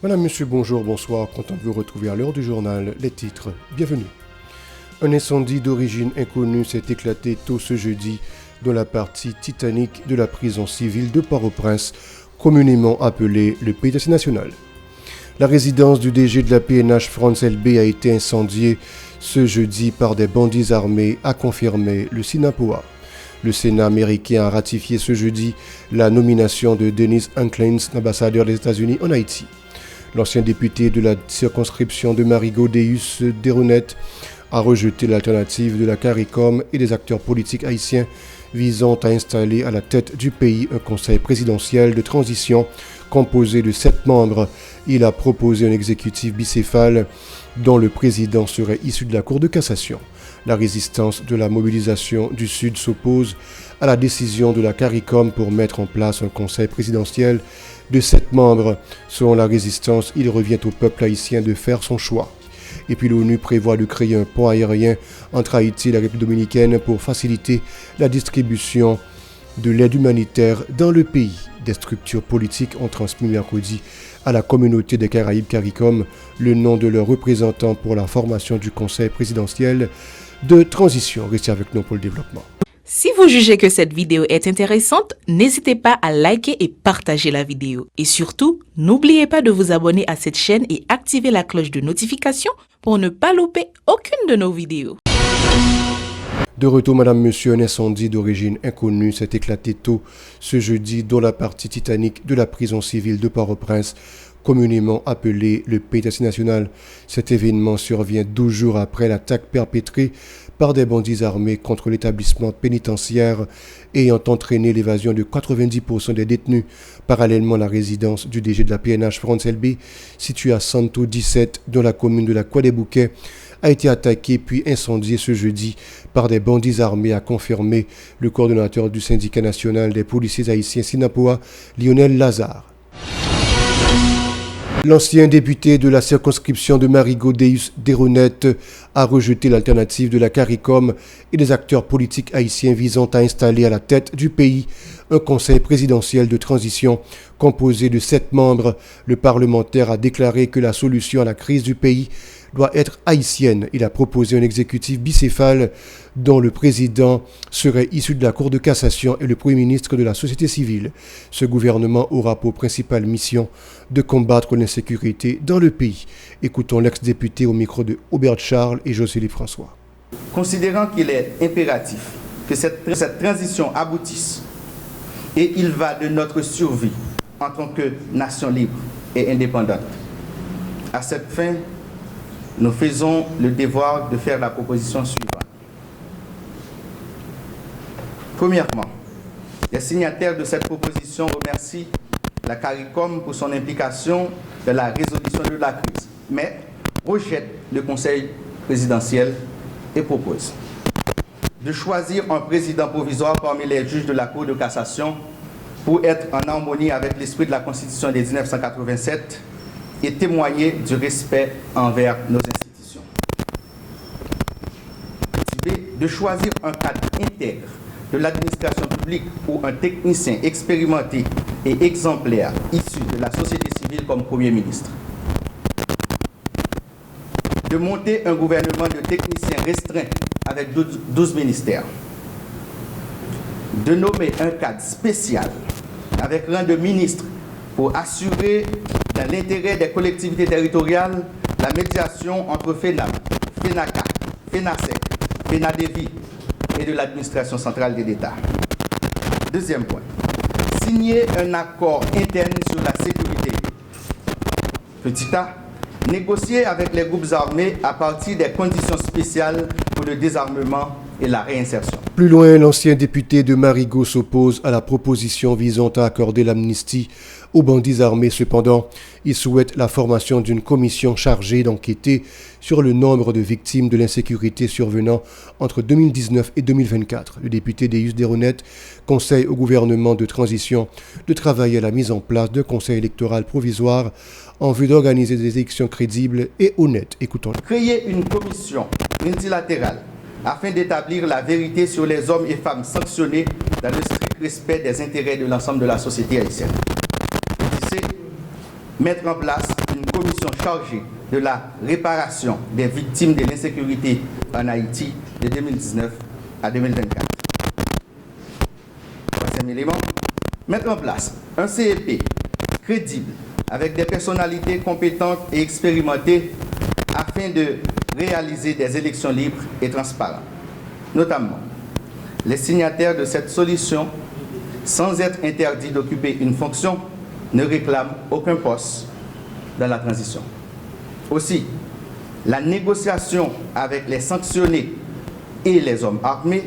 Madame, Monsieur, bonjour, bonsoir, content de vous retrouver à l'heure du journal. Les titres, bienvenue. Un incendie d'origine inconnue s'est éclaté tôt ce jeudi dans la partie titanique de la prison civile de Port-au-Prince, communément appelée le pénitencier national. La résidence du DG de la PNH, Frans LB, a été incendiée ce jeudi par des bandits armés, a confirmé le SINAPOA. Le Sénat américain a ratifié ce jeudi la nomination de Dennis Anklins, ambassadeur des États-Unis en Haïti. L'ancien député de la circonscription de Marigot, Deus Derounet, a rejeté l'alternative de la CARICOM et des acteurs politiques haïtiens visant à installer à la tête du pays un conseil présidentiel de transition composé de 7 membres. Il a proposé un exécutif bicéphale dont le président serait issu de la Cour de cassation. La résistance de la mobilisation du Sud s'oppose à la décision de la CARICOM pour mettre en place un conseil présidentiel de 7 membres. Selon la résistance, il revient au peuple haïtien de faire son choix. Et puis l'ONU prévoit de créer un pont aérien entre Haïti et la République dominicaine pour faciliter la distribution de l'aide humanitaire dans le pays. Des structures politiques ont transmis mercredi à la communauté des Caraïbes CARICOM le nom de leurs représentants pour la formation du conseil présidentiel de transition. Restez avec nous pour le développement. Si vous jugez que cette vidéo est intéressante, n'hésitez pas à liker et partager la vidéo. Et surtout, n'oubliez pas de vous abonner à cette chaîne et activer la cloche de notification pour ne pas louper aucune de nos vidéos. De retour, Madame, Monsieur, un incendie d'origine inconnue s'est éclaté tôt ce jeudi dans la partie titanique de la prison civile de Port-au-Prince, communément appelée le pénitencier national. Cet événement survient 12 jours après l'attaque perpétrée par des bandits armés contre l'établissement pénitentiaire ayant entraîné l'évasion de 90% des détenus. Parallèlement, la résidence du DG de la PNH, Frans LB, située à Santo 17 dans la commune de la Croix-des-Bouquets, a été attaquée puis incendiée ce jeudi par des bandits armés, a confirmé le coordonnateur du syndicat national des policiers haïtiens SINAPOA, Lionel Lazare. L'ancien député de la circonscription de Marigot, Deus Derounet, a rejeté l'alternative de la CARICOM et des acteurs politiques haïtiens visant à installer à la tête du pays un conseil présidentiel de transition composé de 7 membres. Le parlementaire a déclaré que la solution à la crise du pays doit être haïtienne. Il a proposé un exécutif bicéphale dont le président serait issu de la Cour de cassation et le Premier ministre de la société civile. Ce gouvernement aura pour principale mission de combattre l'insécurité dans le pays. Écoutons l'ex-député au micro de Aubert Charles et José François. Considérant qu'il est impératif que cette transition aboutisse et il va de notre survie en tant que nation libre et indépendante. À cette fin, nous faisons le devoir de faire la proposition suivante. Premièrement, les signataires de cette proposition remercient la CARICOM pour son implication dans la résolution de la crise, mais rejettent le Conseil présidentiel et proposent de choisir un président provisoire parmi les juges de la Cour de cassation pour être en harmonie avec l'esprit de la Constitution de 1987 et témoigner du respect envers nos institutions. B. De choisir un cadre intègre de l'administration publique ou un technicien expérimenté et exemplaire issu de la société civile comme Premier ministre. De monter un gouvernement de techniciens restreints avec 12 ministères. De nommer un cadre spécial avec rang de ministre pour assurer dans l'intérêt des collectivités territoriales la médiation entre FENAB, FENACA, FENASEC, FENADEVI et de l'administration centrale de l'État. Deuxième point, signer un accord interne sur la sécurité. Petit a, négocier avec les groupes armés à partir des conditions spéciales pour le désarmement et la réinsertion. Plus loin, l'ancien député de Marigot s'oppose à la proposition visant à accorder l'amnistie aux bandits armés. Cependant, il souhaite la formation d'une commission chargée d'enquêter sur le nombre de victimes de l'insécurité survenant entre 2019 et 2024. Le député Deus Derounet conseille au gouvernement de transition de travailler à la mise en place d'un conseil électoral provisoire en vue d'organiser des élections crédibles et honnêtes. Écoutons-le. Créer une commission multilatérale afin d'établir la vérité sur les hommes et femmes sanctionnés dans le strict respect des intérêts de l'ensemble de la société haïtienne. C'est mettre en place une commission chargée de la réparation des victimes de l'insécurité en Haïti de 2019 à 2024. Troisième élément, mettre en place un CEP crédible avec des personnalités compétentes et expérimentées afin de réaliser des élections libres et transparentes. Notamment, les signataires de cette solution, sans être interdits d'occuper une fonction, ne réclament aucun poste dans la transition. Aussi, la négociation avec les sanctionnés et les hommes armés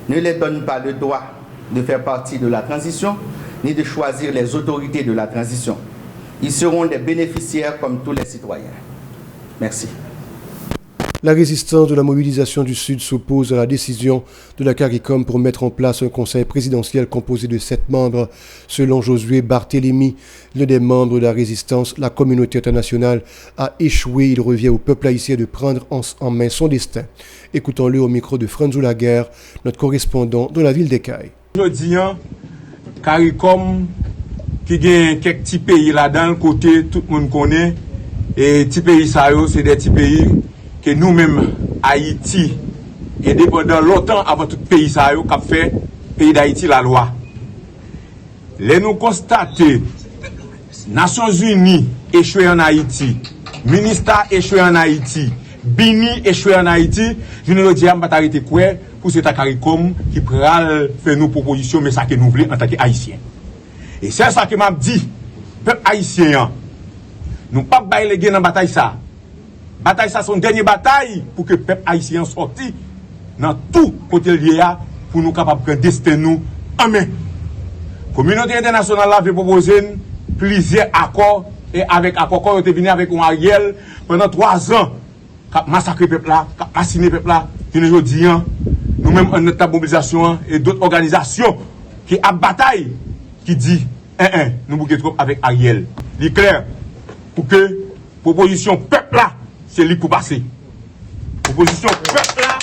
ne les donne pas le droit de faire partie de la transition, ni de choisir les autorités de la transition. Ils seront des bénéficiaires comme tous les citoyens. Merci. La résistance de la mobilisation du Sud s'oppose à la décision de la CARICOM pour mettre en place un conseil présidentiel composé de 7 membres. Selon Josué Barthélémy, l'un des membres de la résistance, la communauté internationale a échoué. Il revient au peuple haïtien de prendre en main son destin. Écoutons-le au micro de Franzou Laguerre, notre correspondant dans la ville d'Ekaï. Aujourd'hui, CARICOM, qui gagne quelques petits pays là-dedans, côté tout le monde connaît, et petits pays, c'est des petits pays que nous-mêmes, Haïti, et pendant longtemps avant tout pays ça yo qu'a fait pays d'Haïti la loi. Les nous constater Nations Unies échoué en Haïti, ministère échoué en Haïti, Bini échoué en Haïti, je ne le dis pas arrêter quoi pour cet CARICOM qui pral faire nos propositions mais ça que nous voulons en tant qu'haïtiens. Et c'est ça que m'a dit peuple haïtien nous pas bailler les dans bataille ça. Bataille ça son dernière bataille pour que le peuple haïtien sorti dans tout côté lié pour nous capable prendre destin nous en main. Communauté internationale a fait proposer plusieurs accords et avec accord on était venu avec un Ariel pendant 3 ans cap massacrer peuple là, cap assassiner peuple là. Je dis nous même en notre mobilisation et d'autres organisations qui a bataille qui dit nous bouquet trop avec Ariel. Il est clair pour que proposition peuple là c'est lui pour passer. Proposition peuple là,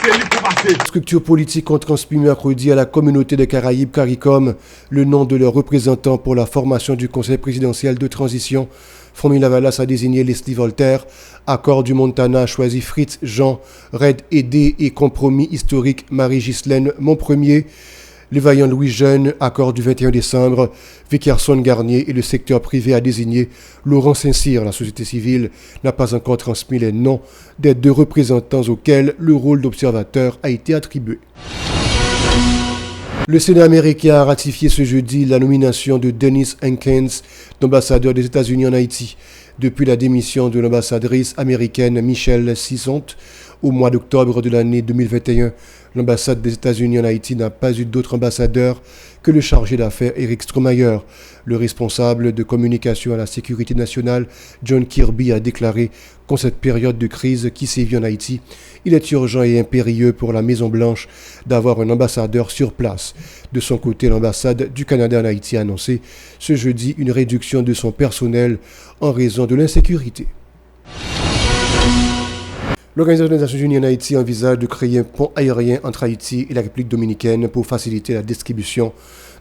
c'est lui pour passer. Structures politiques ont transmis mercredi à la communauté des Caraïbes CARICOM le nom de leurs représentants pour la formation du Conseil présidentiel de transition. Fourmi Lavalas a désigné Leslie Voltaire. Accord du Montana a choisi Fritz Jean, Red Aidé et Compromis historique Marie-Ghislaine Montpremier. Le vaillant Louis Jeune, accord du 21 décembre, Vickerson Garnier et le secteur privé a désigné Laurent Saint-Cyr. La société civile n'a pas encore transmis les noms des 2 représentants auxquels le rôle d'observateur a été attribué. Le Sénat américain a ratifié ce jeudi la nomination de Dennis Hankins, ambassadeur des États-Unis en Haïti. Depuis la démission de l'ambassadrice américaine Michelle Sisson au mois d'octobre de l'année 2021, l'ambassade des États-Unis en Haïti n'a pas eu d'autre ambassadeur que le chargé d'affaires Eric Stromayer. Le responsable de communication à la sécurité nationale, John Kirby, a déclaré qu'en cette période de crise qui sévit en Haïti, il est urgent et impérieux pour la Maison-Blanche d'avoir un ambassadeur sur place. De son côté, l'ambassade du Canada en Haïti a annoncé ce jeudi une réduction de son personnel en raison de l'insécurité. L'Organisation des Nations Unies en Haïti envisage de créer un pont aérien entre Haïti et la République dominicaine pour faciliter la distribution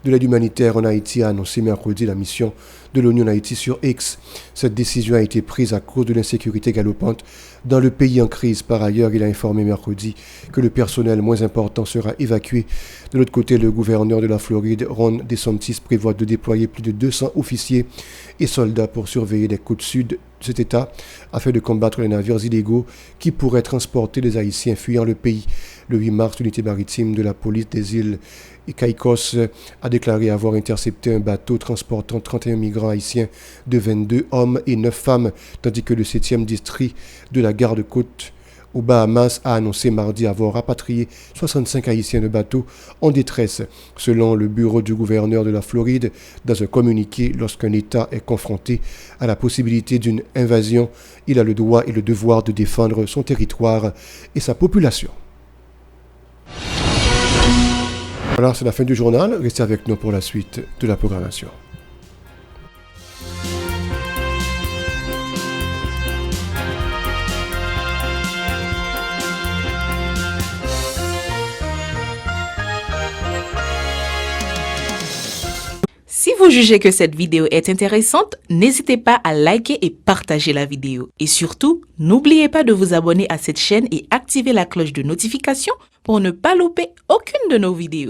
de l'aide humanitaire en Haïti, a annoncé mercredi la mission de l'ONU en Haïti sur X. Cette décision a été prise à cause de l'insécurité galopante dans le pays en crise. Par ailleurs, il a informé mercredi que le personnel moins important sera évacué. De l'autre côté, le gouverneur de la Floride, Ron DeSantis, prévoit de déployer plus de 200 officiers et soldats pour surveiller les côtes sud de cet État afin de combattre les navires illégaux qui pourraient transporter des Haïtiens fuyant le pays. Le 8 mars, l'unité maritime de la police des îles Caïcos a déclaré avoir intercepté un bateau transportant 31 migrants haïtiens de 22 hommes et 9 femmes, tandis que le 7e district de la garde-côte aux Bahamas a annoncé mardi avoir rapatrié 65 Haïtiens de bateau en détresse. Selon le bureau du gouverneur de la Floride, dans un communiqué, lorsqu'un État est confronté à la possibilité d'une invasion, il a le droit et le devoir de défendre son territoire et sa population. Voilà, c'est la fin du journal. Restez avec nous pour la suite de la programmation. Si vous jugez que cette vidéo est intéressante, n'hésitez pas à liker et partager la vidéo. Et surtout, n'oubliez pas de vous abonner à cette chaîne et activer la cloche de notification pour ne pas louper aucune de nos vidéos.